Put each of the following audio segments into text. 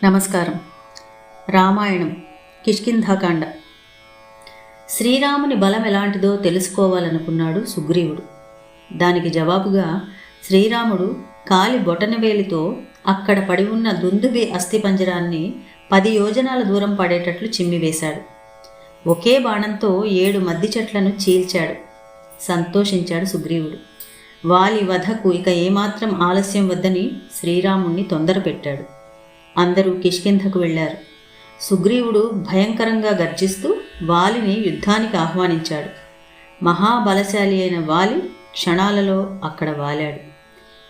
నమస్కారం. రామాయణం కిష్కింధాకాండ. శ్రీరాముని బలం ఎలాంటిదో తెలుసుకోవాలనుకున్నాడు సుగ్రీవుడు. దానికి జవాబుగా శ్రీరాముడు కాలి బొటనవేలితో అక్కడ పడి ఉన్న దుందుబి అస్థిపంజరాన్ని 10 యోజనాల దూరం పడేటట్లు చిమ్మివేశాడు. ఒకే బాణంతో 7 మద్ది చెట్లను చీల్చాడు. సంతోషించాడు సుగ్రీవుడు. వాలి వధకు ఇక ఏమాత్రం ఆలస్యం వద్దని శ్రీరాముణ్ణి తొందర పెట్టాడు. అందరూ కిష్కింధకు వెళ్లారు. సుగ్రీవుడు భయంకరంగా గర్జిస్తూ వాలిని యుద్ధానికి ఆహ్వానించాడు. మహాబలశాలి అయిన వాలి క్షణాలలో అక్కడ వాలాడు.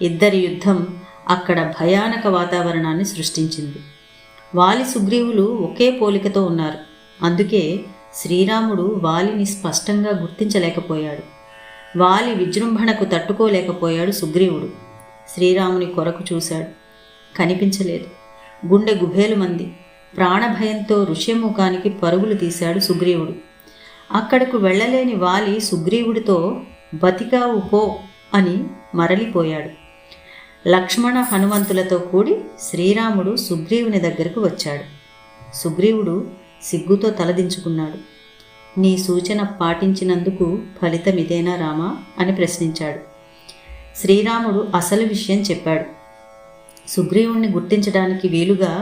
ఇద్దరి యుద్ధం అక్కడ భయానక వాతావరణాన్ని సృష్టించింది. వాలి సుగ్రీవులు ఒకే పోలికతో ఉన్నారు. అందుకే శ్రీరాముడు వాలిని స్పష్టంగా గుర్తించలేకపోయాడు. వాలి విజృంభణకు తట్టుకోలేకపోయాడు సుగ్రీవుడు. శ్రీరాముని కొరకు చూశాడు. కనిపించలేదు. గుండె గుభేలుమంది. ప్రాణభయంతో ఋష్యముఖానికి పరుగులు తీశాడు సుగ్రీవుడు. అక్కడకు వెళ్ళలేని వాలి సుగ్రీవుడితో బతికావు పో అని మరలిపోయాడు. లక్ష్మణ హనుమంతులతో కూడి శ్రీరాముడు సుగ్రీవుని దగ్గరకు వచ్చాడు. సుగ్రీవుడు సిగ్గుతో తలదించుకున్నాడు. నీ సూచన పాటించినందుకు ఫలితమిదేనా రామా అని ప్రశ్నించాడు. శ్రీరాముడు అసలు విషయం చెప్పాడు. సుగ్రీవుణ్ణి గుర్తించడానికి వీలుగా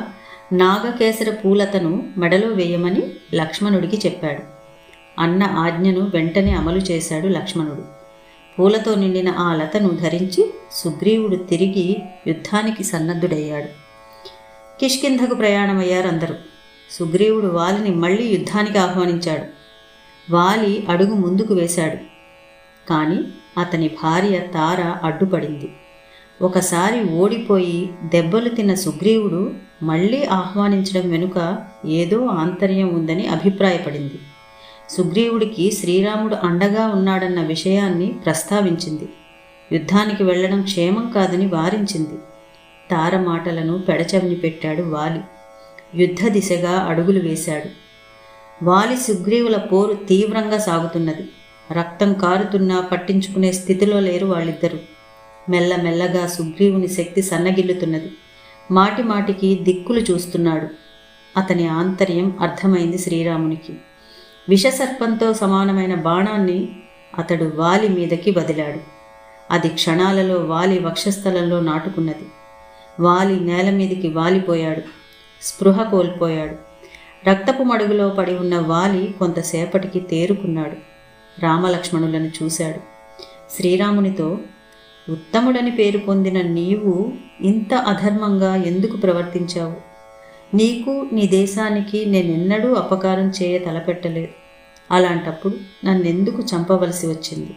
నాగకేసర పూలతను మెడలో వేయమని లక్ష్మణుడికి చెప్పాడు. అన్న ఆజ్ఞను వెంటనే అమలు చేశాడు లక్ష్మణుడు. పూలతో నిండిన ఆ లతను ధరించి సుగ్రీవుడు తిరిగి యుద్ధానికి సన్నద్ధుడయ్యాడు. కిష్కింధకు ప్రయాణమయ్యారందరూ. సుగ్రీవుడు వాలిని మళ్లీ యుద్ధానికి ఆహ్వానించాడు. వాలి అడుగు ముందుకు వేశాడు. కానీ అతని భార్య తార అడ్డుపడింది. ఒకసారి ఓడిపోయి దెబ్బలు తిన్న సుగ్రీవుడు మళ్లీ ఆహ్వానించడం వెనుక ఏదో ఆంతర్యం ఉందని అభిప్రాయపడింది. సుగ్రీవుడికి శ్రీరాముడు అండగా ఉన్నాడన్న విషయాన్ని ప్రస్తావించింది. యుద్ధానికి వెళ్లడం క్షేమం కాదని వారించింది. తార మాటలను పెడచెవిని పెట్టాడు వాలి. యుద్ధ దిశగా అడుగులు వేశాడు. వాలి సుగ్రీవుల పోరు తీవ్రంగా సాగుతున్నది. రక్తం కారుతున్నా పట్టించుకునే స్థితిలో లేరు వాళ్ళిద్దరూ. మెల్లమెల్లగా సుగ్రీవుని శక్తి సన్నగిల్లుతున్నది. మాటిమాటికి దిక్కులు చూస్తున్నాడు. అతని ఆంతర్యం అర్థమైంది శ్రీరామునికి. విషసర్పంతో సమానమైన బాణాన్ని అతడు వాలి మీదకి వదిలాడు. అది క్షణాలలో వాలి వక్షస్థలంలో నాటుకున్నది. వాలి నేల మీదికి వాలిపోయాడు. స్పృహ కోల్పోయాడు. రక్తపు మడుగులో పడి ఉన్న వాలి కొంతసేపటికి తేరుకున్నాడు. రామలక్ష్మణులను చూశాడు. శ్రీరామునితో, ఉత్తముడని పేరు పొందిన నీవు ఇంత అధర్మంగా ఎందుకు ప్రవర్తించావు? నీకు నీ దేశానికి నేనెన్నడూ అపకారం చేయ తలపెట్టలేదు. అలాంటప్పుడు నన్నెందుకు చంపవలసి వచ్చింది?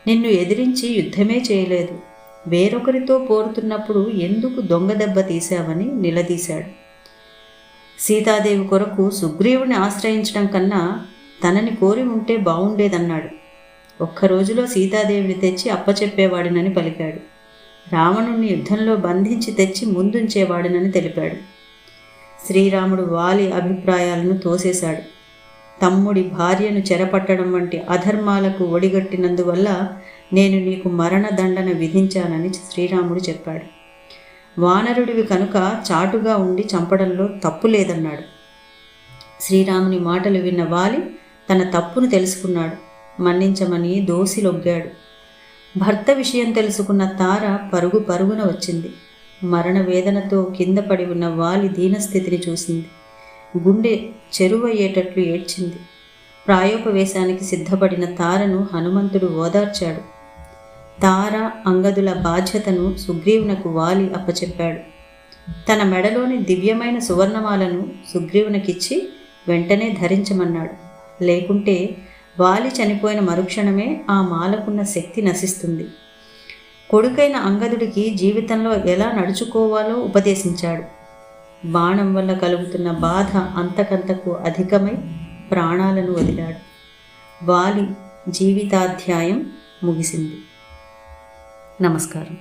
నిన్ను ఎదిరించి యుద్ధమే చేయలేదు. వేరొకరితో పోరుతున్నప్పుడు ఎందుకు దొంగ దెబ్బ తీశావని నిలదీశాడు. సీతాదేవి కొరకు సుగ్రీవుని ఆశ్రయించడం కన్నా తనని కోరి ఉంటే బావుండేదన్నాడు. ఒక్కరోజులో సీతాదేవిని తెచ్చి అప్పచెప్పేవాడినని పలికాడు. రావణుణ్ణి యుద్ధంలో బంధించి తెచ్చి ముందుంచేవాడినని తెలిపాడు. శ్రీరాముడు వాలి అభిప్రాయాలను తోసేశాడు. తమ్ముడి భార్యను చెరపట్టడం వంటి అధర్మాలకు ఒడిగట్టినందువల్ల నేను నీకు మరణదండన విధించానని శ్రీరాముడు చెప్పాడు. వానరుడివి కనుక చాటుగా ఉండి చంపడంలో తప్పు లేదన్నాడు. శ్రీరాముని మాటలు విన్న వాలి తన తప్పును తెలుసుకున్నాడు. మన్నించమని దోసిలొగ్గాడు. భర్త విషయం తెలుసుకున్న తార పరుగు పరుగున వచ్చింది. మరణ వేదనతో కింద పడి ఉన్న వాలి దీనస్థితిని చూసింది. గుండె చెరువయ్యేటట్లు ఏడ్చింది. ప్రాయోపవేశానికి సిద్ధపడిన తారను హనుమంతుడు ఓదార్చాడు. తార అంగదుల బాధ్యతను సుగ్రీవునకు వాలి అప్పచెప్పాడు. తన మెడలోని దివ్యమైన సువర్ణమాలను సుగ్రీవునకిచ్చి వెంటనే ధరించమన్నాడు. లేకుంటే వాలి చనిపోయిన మరుక్షణమే ఆ మాలకున్న శక్తి నశిస్తుంది. కొడుకైన అంగదుడికి జీవితంలో ఎలా నడుచుకోవాలో ఉపదేశించాడు. బాణం వల్ల కలుగుతున్న బాధ అంతకంతకు అధికమై ప్రాణాలను వదిలాడు. వాలి జీవితాధ్యాయం ముగిసింది. నమస్కారం.